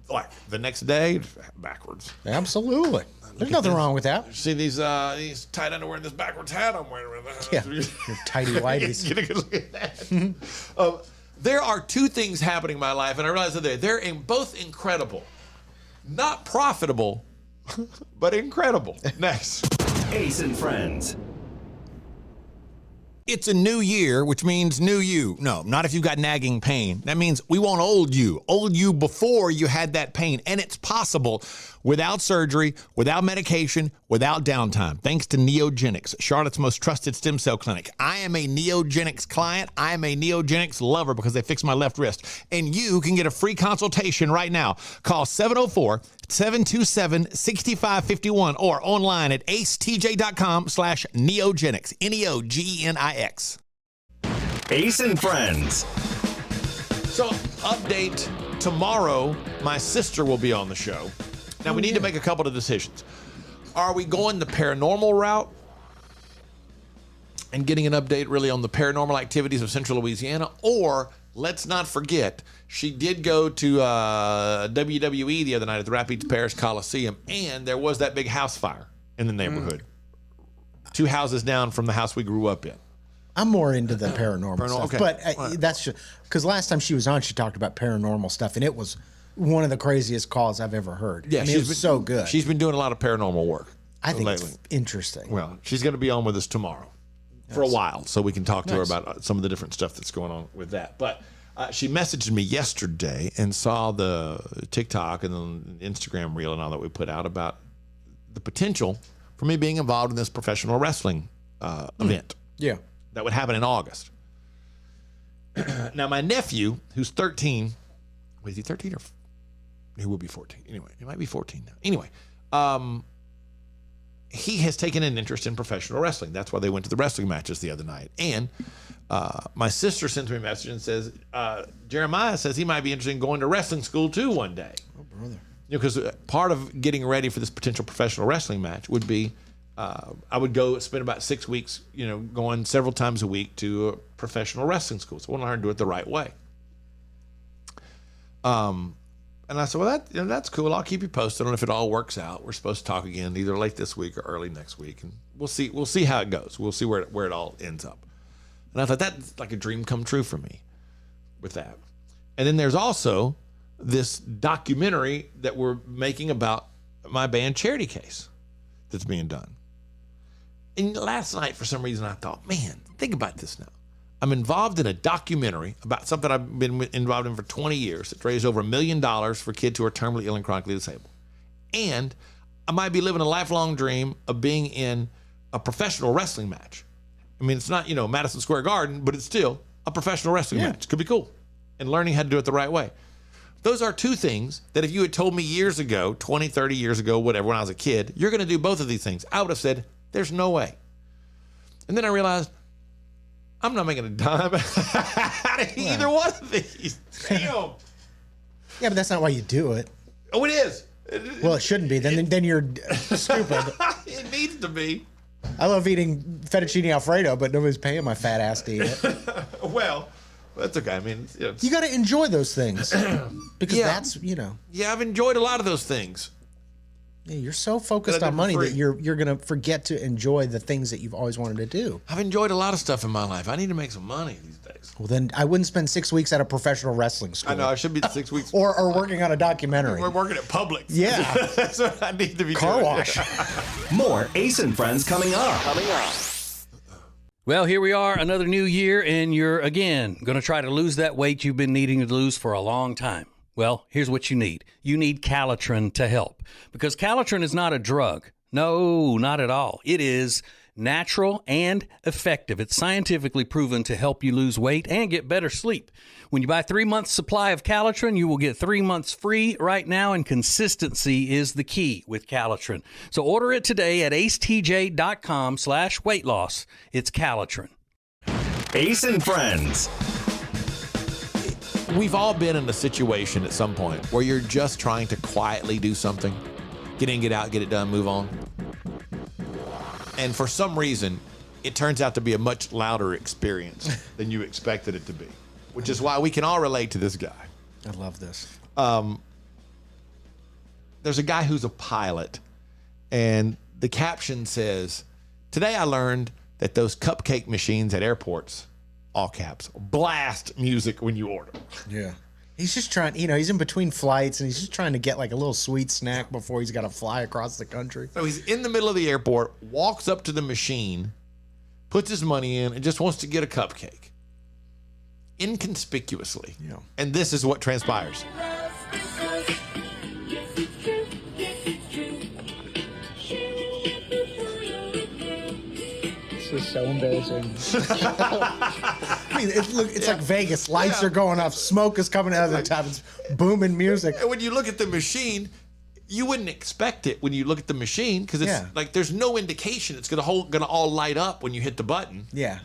Like the next day, backwards. Absolutely. There's nothing wrong with that. See these tight underwear and this backwards hat I'm wearing. Yeah. Your tighty whities. Get a good look at that. There are two things happening in my life, and I realize that they're both incredible. Not profitable, but incredible. Next. Ace and Friends. It's a new year, which means new you. No, not if you've got nagging pain. That means we want old you before you had that pain. And it's possible without surgery, without medication, without downtime, thanks to Neogenics, Charlotte's most trusted stem cell clinic. I am a Neogenics client. I am a Neogenics lover because they fixed my left wrist. And you can get a free consultation right now. Call 704-727-6551 or online at acetj.com/neogenics, Neogenix. Ace and Friends. So, update tomorrow, my sister will be on the show. Now, we need to make a couple of decisions. Are we going the paranormal route and getting an update really on the paranormal activities of Central Louisiana? Or, let's not forget, she did go to WWE the other night at the Rapides Parish Coliseum, and there was that big house fire in the neighborhood. 2 houses down from the house we grew up in. I'm more into the paranormal stuff, okay. but that's just because last time she was on, she talked about paranormal stuff, and it was one of the craziest calls I've ever heard. Yeah, I mean, it was so good. She's been doing a lot of paranormal work. I think lately. It's interesting. Well, she's going to be on with us tomorrow for a while, so we can talk to her about some of the different stuff that's going on with that. But she messaged me yesterday and saw the TikTok and the Instagram reel and all that we put out about the potential for me being involved in this professional wrestling event. Yeah. That would happen in August. Now, my nephew, who's 13, is he 13 or he will be 14? Anyway, he might be 14 now. Anyway, he has taken an interest in professional wrestling. That's why they went to the wrestling matches the other night. And my sister sends me a message and says, Jeremiah says he might be interested in going to wrestling school too one day. Oh, brother. Because part of getting ready for this potential professional wrestling match would be I would go spend about 6 weeks, going several times a week to a professional wrestling school. So I want to learn to do it the right way. And I said, well, that's cool. I'll keep you posted on if it all works out. We're supposed to talk again either late this week or early next week, and we'll see how it goes. We'll see where it all ends up. And I thought that's like a dream come true for me with that. And then there's also this documentary that we're making about my band Charity Case that's being done. And last night, for some reason, I thought, man, think about this now. I'm involved in a documentary about something I've been involved in for 20 years. It's raised over $1 million for kids who are terminally ill and chronically disabled. And I might be living a lifelong dream of being in a professional wrestling match. I mean, it's not, Madison Square Garden, but it's still a professional wrestling match. Could be cool. And learning how to do it the right way. Those are two things that if you had told me years ago, 20, 30 years ago, whatever, when I was a kid, you're going to do both of these things, I would have said, there's no way. And then I realized, I'm not making a dime out of either one of these. Damn. Yeah, but that's not why you do it. Oh, it is. Well, it shouldn't be. Then you're stupid. It needs to be. I love eating fettuccine Alfredo, but nobody's paying my fat ass to eat it. Well, that's okay. I mean, you got to enjoy those things because that's. Yeah, I've enjoyed a lot of those things. Yeah, you're so focused on money that you're gonna forget to enjoy the things that you've always wanted to do. I've enjoyed a lot of stuff in my life. I need to make some money these days. Well, then I wouldn't spend 6 weeks at a professional wrestling school. I know I should be 6 weeks, or working on a documentary. We're working at Publix. Yeah, that's what I need to be. Car doing. wash. More Ace and Friends coming up. Well, here we are, another new year, and you're again going to try to lose that weight you've been needing to lose for a long time. Well, here's what you need. You need Calitrin to help, because Calitrin is not a drug. No, not at all. It is natural and effective. It's scientifically proven to help you lose weight and get better sleep. When you buy 3 months supply of Calitrin, you will get 3 months free right now, and consistency is the key with Calitrin. So order it today at acetj.com/weight loss. It's Calitrin. Ace and Friends. We've all been in a situation at some point where you're just trying to quietly do something. Get in, get out, get it done, move on. And for some reason, it turns out to be a much louder experience than you expected it to be, which is why we can all relate to this guy. I love this. There's a guy who's a pilot, and the caption says, "Today I learned that those cupcake machines at airports," all caps, blast music when you order. Yeah. He's just trying, he's in between flights and he's just trying to get like a little sweet snack before he's got to fly across the country. So he's in the middle of the airport, walks up to the machine, puts his money in, and just wants to get a cupcake. Inconspicuously. Yeah. And this is what transpires. This is so embarrassing. I mean, it's like Vegas. Lights are going off. Smoke is coming out of the top. It's booming music. And when you look at the machine, you wouldn't expect it when you look at the machine because it's like there's no indication it's gonna all light up when you hit the button. Yeah.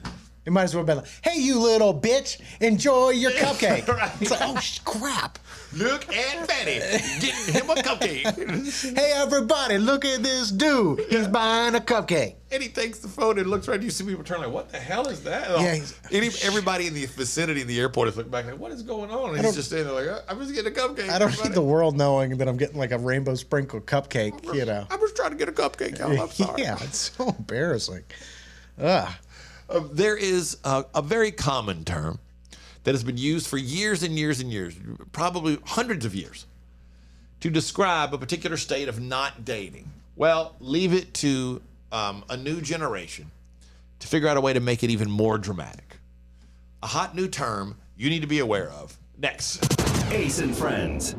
It might as well be like, hey, you little bitch, enjoy your cupcake. Right. It's like, oh, crap. Look at Betty getting him a cupcake. Hey, everybody, look at this dude. He's buying a cupcake. And he takes the phone and looks right. You see people turn like, what the hell is that? Yeah, Everybody in the vicinity in the airport is looking back like, what is going on? And he's just standing there like, I'm just getting a cupcake. I don't need the world knowing that I'm getting like a rainbow sprinkle cupcake, you know. I was trying to get a cupcake, y'all. I'm sorry. Yeah, it's so embarrassing. Ugh. There is a very common term that has been used for years and years and years, probably hundreds of years, to describe a particular state of not dating. Well, leave it to a new generation to figure out a way to make it even more dramatic. A hot new term you need to be aware of. Next. Ace and Friends.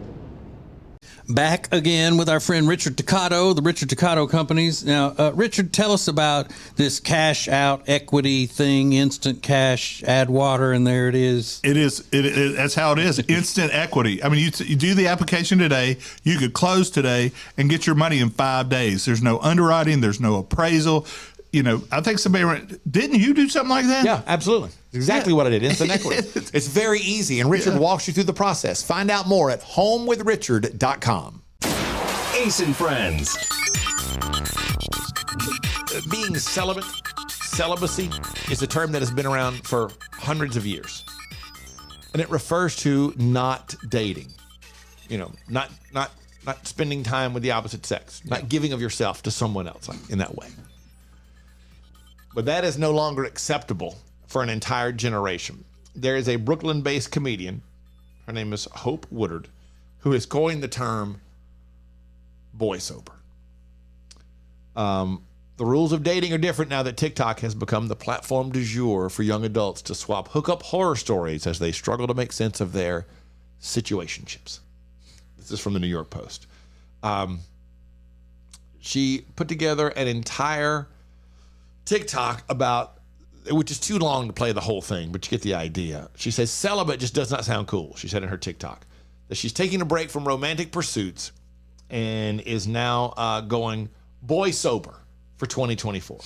Back again with our friend Richard Toccato, the Richard Toccato Companies. Now, Richard, tell us about this cash out equity thing, instant cash, add water, and there it is. That's how it is. Instant equity. I mean, you do the application today, you could close today and get your money in 5 days. There's no underwriting, there's no appraisal. You know, I think didn't you do something like that? Yeah, absolutely. Exactly what I did. Instant equity. It's very easy, and Richard walks you through the process. Find out more at homewithrichard.com. Ace and Friends. Being celibacy is a term that has been around for hundreds of years. And it refers to not dating. You know, not spending time with the opposite sex, not giving of yourself to someone else in that way. But that is no longer acceptable for an entire generation. There is a Brooklyn-based comedian, her name is Hope Woodard, who has coined the term boy sober. The rules of dating are different now that TikTok has become the platform du jour for young adults to swap hookup horror stories as they struggle to make sense of their situationships. This is from the New York Post. She put together an entire TikTok about, which is too long to play the whole thing, but you get the idea. She says celibate just does not sound cool, she said in her TikTok. That she's taking a break from romantic pursuits and is now going boy sober for 2024.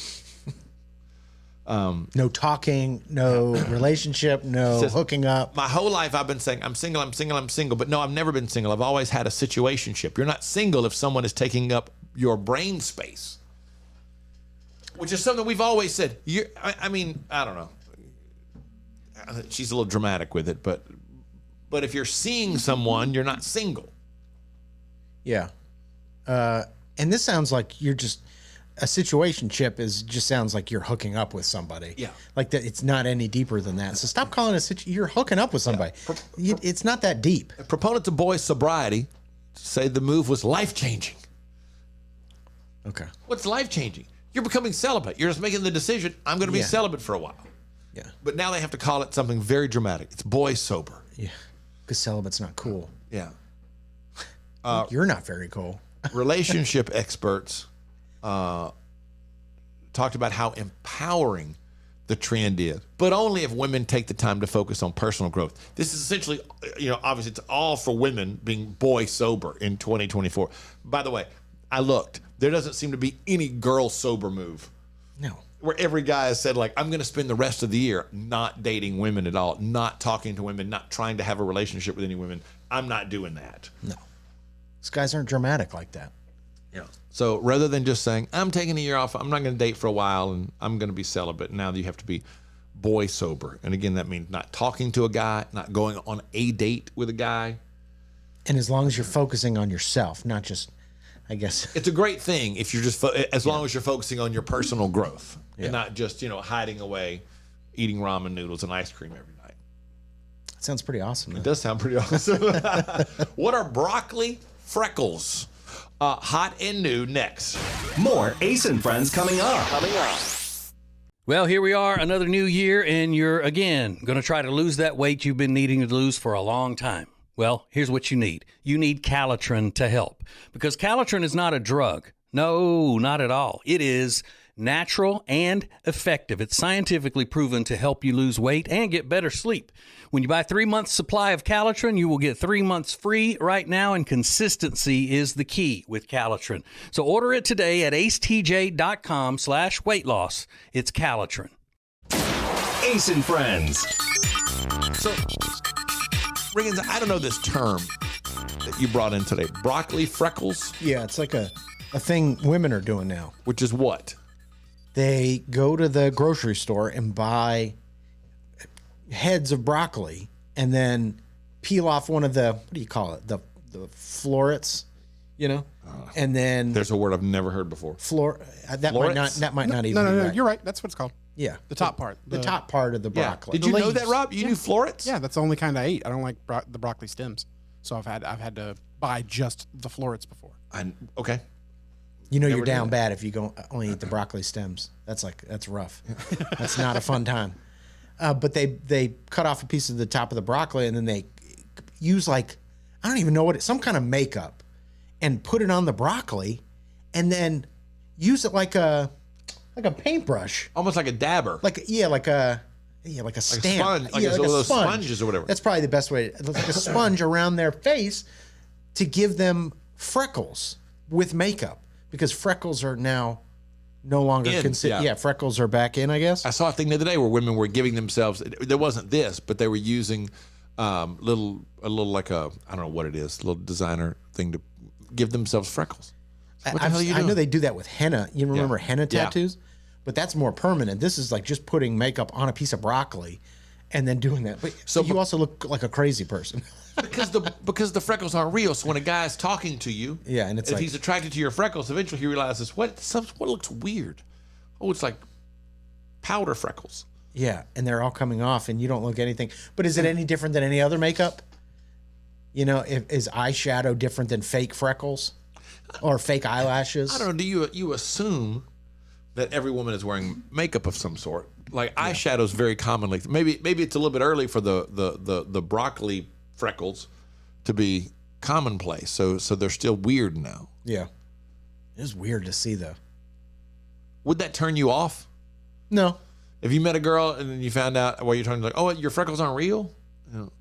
No talking, no relationship, no hooking up. My whole life I've been saying, I'm single. But no, I've never been single. I've always had a situationship. You're not single if someone is taking up your brain space. Which is something we've always said. I mean, I don't know. She's a little dramatic with it, but if you're seeing someone, you're not single. Yeah. And this sounds like you're just a situationship just sounds like you're hooking up with somebody. Yeah. Like that, it's not any deeper than that. So stop calling it you're hooking up with somebody. Yeah. It's not that deep. Proponents of boy sobriety say the move was life-changing. Okay. What's life-changing? You're becoming celibate. You're just making the decision, I'm going to be celibate for a while. Yeah. But now they have to call it something very dramatic. It's boy sober. Yeah. Because celibate's not cool. Yeah. You're not very cool. Relationship experts talked about how empowering the trend is, but only if women take the time to focus on personal growth. This is essentially, obviously it's all for women being boy sober in 2024. By the way, I looked. There doesn't seem to be any girl sober move. No. Where every guy has said, like, I'm going to spend the rest of the year not dating women at all, not talking to women, not trying to have a relationship with any women. I'm not doing that. No. These guys aren't dramatic like that. Yeah. So rather than just saying, I'm taking a year off, I'm not going to date for a while, and I'm going to be celibate, now you have to be boy sober. And again, that means not talking to a guy, not going on a date with a guy. And as long as you're focusing on yourself, not just, I guess. It's a great thing if you're just, as long as you're focusing on your personal growth and not just, hiding away, eating ramen noodles and ice cream every night. That sounds pretty awesome. It does sound pretty awesome. What are broccoli freckles? Hot and new next. More Ace and Friends coming up. Well, here we are, another new year, and you're, again, going to try to lose that weight you've been needing to lose for a long time. Well, here's what you need. You need Calitrin to help, because Calitrin is not a drug. No, not at all. It is natural and effective. It's scientifically proven to help you lose weight and get better sleep. When you buy 3 months supply of Calitrin, you will get 3 months free right now, and consistency is the key with Calitrin. So order it today at acetj.com/weight loss. It's Calitrin. Ace and Friends. So, Riggins, I don't know this term that you brought in today. Broccoli freckles, Yeah, it's like a thing women are doing now. which is what? They go to the grocery store and buy heads of broccoli and then peel off one of the, what do you call it? The florets, you know? And then There's a word I've never heard before. that might not even No, be no, right. you're right. That's what it's called. Yeah. The top part. The top part of the Yeah. broccoli. Did you know that, Rob? You knew florets? Yeah, that's the only kind I eat. I don't like the broccoli stems, so I've had to buy just the florets before. Okay. You know Never you're knew down that. bad if you only eat the broccoli stems. That's rough. That's not a fun time. But they cut off a piece of the top of the broccoli and then they use I don't even know some kind of makeup and put it on the broccoli and then use it like a paintbrush. Almost like a dabber. Like a stamp. sponge, like those sponges or whatever. That's probably the best way. Like a sponge around their face to give them freckles with makeup, because freckles are now no longer considered. Yeah, freckles are back in, I guess. I saw a thing the other day where women were giving themselves. There wasn't this, but they were using a little like I don't know what it is, a little designer thing to give themselves freckles. So what the hell are you doing? I know they do that with henna. You remember henna tattoos? But that's more permanent. This is like just putting makeup on a piece of broccoli and then doing that. But so you also look like a crazy person. because the freckles aren't real. So when a guy's talking to you, and it's if he's attracted to your freckles, eventually he realizes what looks weird. Oh, it's like powder freckles. Yeah, and they're all coming off, and you don't look anything. But is it any different than any other makeup? You know, is eyeshadow different than fake freckles or fake eyelashes? I don't know. Do you assume that every woman is wearing makeup of some sort? Like eyeshadows very commonly. Maybe it's a little bit early for the broccoli freckles to be commonplace. So they're still weird now. Yeah, it is weird to see though. Would that turn you off? No. If you met a girl and then you found out while you're trying to oh, your freckles aren't real. No.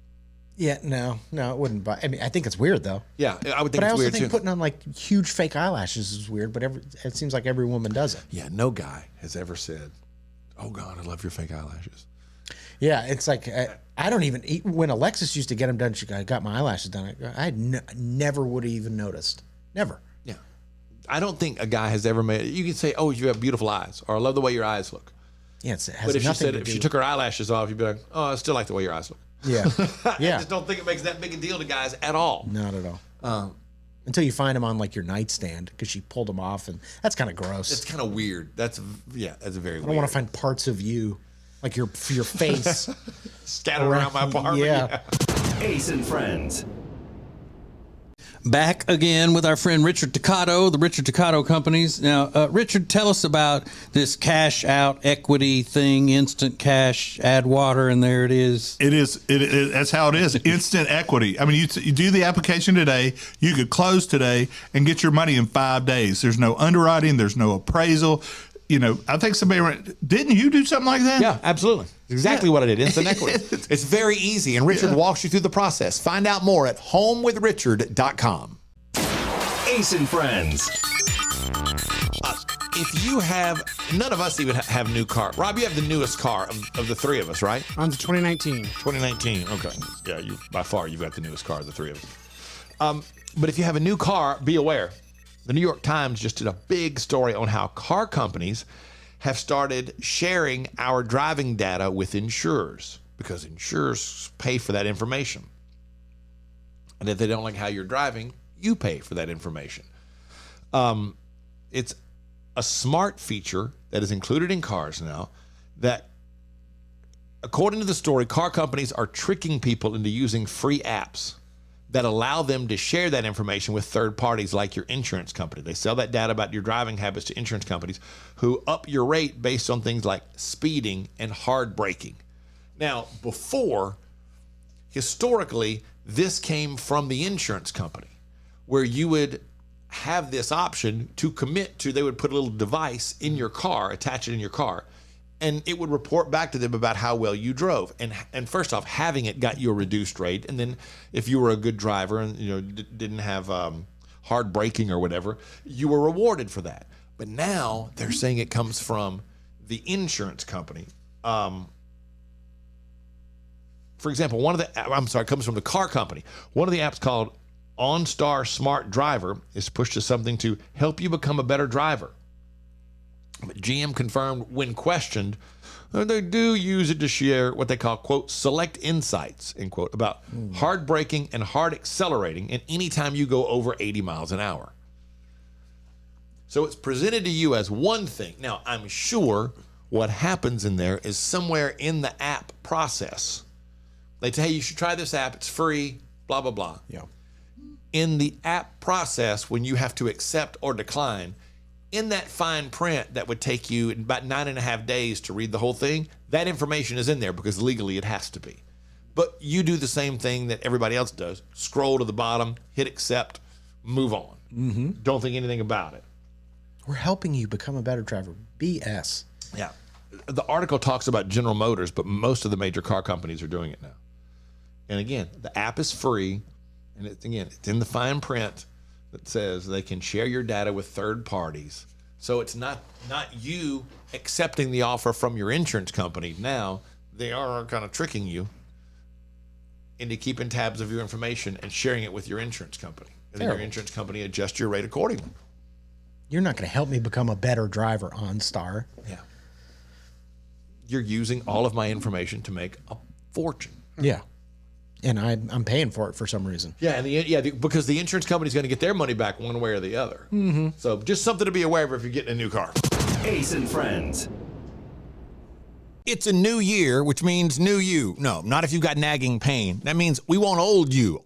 Yeah, no, it wouldn't. I mean, I think it's weird though. Yeah, I would think. But I it's also weird think too. putting on like huge fake eyelashes is weird. But it seems like every woman does it. Yeah, no guy has ever said, "Oh God, I love your fake eyelashes." Yeah, it's like I don't even eat. When Alexis used to get them done, I got my eyelashes done. I never would have even noticed. Never. Yeah, I don't think a guy has ever made. You can say, "Oh, you have beautiful eyes," or "I love the way your eyes look." Yeah, it has but if nothing to do. if she took her eyelashes off, you'd be like, "Oh, I still like the way your eyes look." Yeah, yeah. I just don't think it makes that big a deal to guys at all. Not at all. Until you find them on like your nightstand because she pulled them off, and that's kind of gross. It's kind of weird. That's very. I don't want to find parts of you, like your face, scattered around my apartment. Yeah. Ace and Friends. Back again with our friend Richard Toccato, the Richard Toccato Companies. Now, Richard, tell us about this cash out equity thing, instant cash, add water, and there it is. It is. That's how it is. Instant equity. I mean, you do the application today. You could close today and get your money in 5 days. There's no underwriting. There's no appraisal. You know, I think didn't you do something like that? Yeah, absolutely. Exactly what I did. Instant equity. It's very easy, and Richard walks you through the process. Find out more at homewithrichard.com. Ace and Friends. If you have, none of us even have new car. Rob, you have the newest car of the three of us, right? On to 2019. 2019. Okay. Yeah, by far you've got the newest car of the three of us. But if you have a new car, be aware. The New York Times just did a big story on how car companies have started sharing our driving data with insurers because insurers pay for that information. And if they don't like how you're driving, you pay for that information. It's a smart feature that is included in cars now that, according to the story, car companies are tricking people into using free apps that allow them to share that information with third parties like your insurance company. They sell that data about your driving habits to insurance companies who up your rate based on things like speeding and hard braking. Now, before, historically, this came from the insurance company where you would have this option to commit to, they would put a little device in your car, attach it in your car, and it would report back to them about how well you drove. And first off, having it got you a reduced rate. And then if you were a good driver and didn't have hard braking or whatever, you were rewarded for that. But now they're saying it comes from the insurance company. For example, it comes from the car company. One of the apps called OnStar Smart Driver is pushed to something to help you become a better driver. But GM confirmed when questioned that they do use it to share what they call, quote, select insights, end quote, about hard braking and hard accelerating and anytime you go over 80 miles an hour. So it's presented to you as one thing. Now, I'm sure what happens in there is somewhere in the app process. They tell you, you should try this app. It's free, blah, blah, blah. Yeah. In the app process, when you have to accept or decline, in that fine print that would take you about 9.5 days to read the whole thing, that information is in there because legally it has to be. But you do the same thing that everybody else does. Scroll to the bottom, hit accept, move on. Mm-hmm. Don't think anything about it. We're helping you become a better driver. BS. Yeah. The article talks about General Motors, but most of the major car companies are doing it now. And again, the app is free. And it's in the fine print that says they can share your data with third parties. So it's not you accepting the offer from your insurance company. Now they are kind of tricking you into keeping tabs of your information and sharing it with your insurance company. And then your insurance company adjusts your rate accordingly. You're not going to help me become a better driver, OnStar. Yeah. You're using all of my information to make a fortune. Yeah. And I'm paying for it for some reason. Yeah, because the insurance company's going to get their money back one way or the other. Mm-hmm. So just something to be aware of if you're getting a new car. Ace and Friends. It's a new year, which means new you. No, not if you've got nagging pain. That means we want old you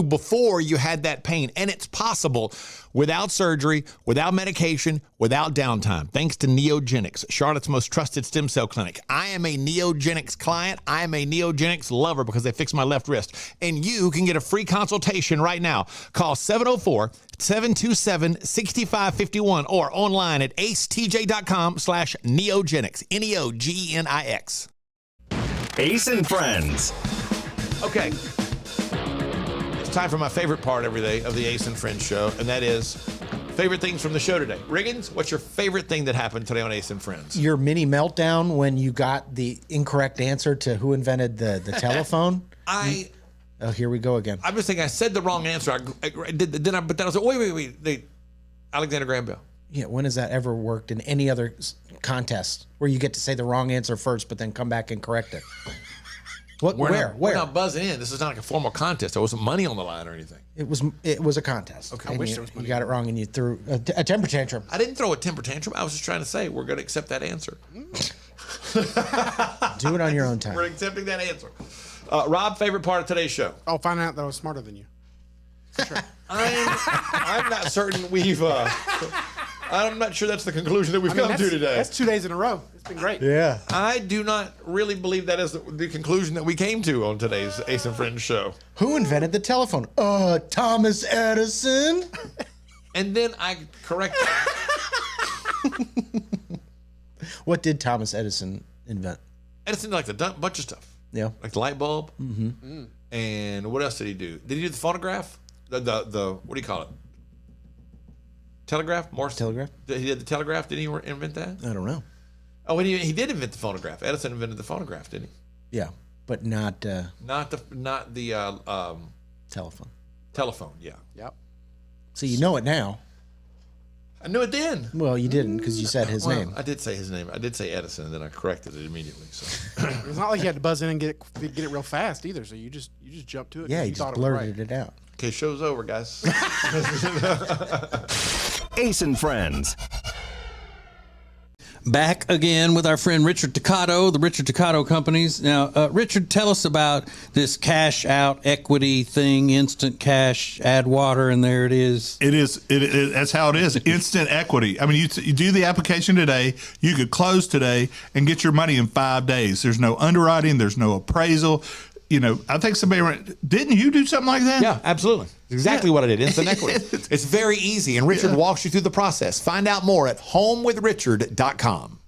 before you had that pain. And it's possible without surgery, without medication, without downtime, thanks to Neogenics, Charlotte's most trusted stem cell clinic. I am a Neogenics client. I am a Neogenics lover because they fixed my left wrist. And you can get a free consultation right now. Call 704-727-6551 or online at acetj.com/Neogenics, Neogenix. Ace and Friends. Okay. It's time for my favorite part every day of the Ace and Friends show, and that is favorite things from the show today. Riggins, what's your favorite thing that happened today on Ace and Friends? Your mini meltdown when you got the incorrect answer to who invented the telephone. Oh, here we go again. I'm just thinking I said the wrong answer. But then I was like, wait. Alexander Graham Bell. Yeah, when has that ever worked in any other contest where you get to say the wrong answer first, but then come back and correct it? Where? We're not buzzing in. This is not like a formal contest. There wasn't money on the line or anything. It was a contest. Okay, I wish there was money. You got it wrong and you threw a temper tantrum. I didn't throw a temper tantrum. I was just trying to say we're going to accept that answer. Do it on your own time. We're accepting that answer. Rob, favorite part of today's show? Oh, finding out that I was smarter than you. Sure. I'm not certain we've. I'm not sure that's the conclusion that we've come to today. That's 2 days in a row. It's been great. Yeah. I do not really believe that is the conclusion that we came to on today's Ace and Friends show. Who invented the telephone? Thomas Edison. And then I corrected. What did Thomas Edison invent? Edison liked a bunch of stuff. Yeah. Like the light bulb. Mm-hmm. And what else did he do? Did he do the phonograph? The what do you call it? Telegraph? Morse? Telegraph? He did the telegraph? Did he invent that? I don't know. Oh, and he did invent the phonograph. Edison invented the phonograph, didn't he? Yeah, but not the telephone. Yeah. Yep. So you know it now. I knew it then. Well, you didn't because you said his name. I did say his name. I did say Edison, and then I corrected it immediately. So it's not like you had to buzz in and get it real fast either. So you just jumped to it. Yeah, you just blurted it out. Okay, show's over, guys. Ace and Friends. back again with our friend Richard Toccato, the Richard Toccato Companies. Now, Richard, tell us about this cash out equity thing, instant cash, add water, and there it is. That's how it is. Instant equity. I mean, you do the application today, you could close today and get your money in 5 days. There's no underwriting, there's no appraisal. I think didn't you do something like that? Yeah, absolutely. Exactly what I did. Instant equity. It's very easy, and Richard walks you through the process. Find out more at homewithrichard.com.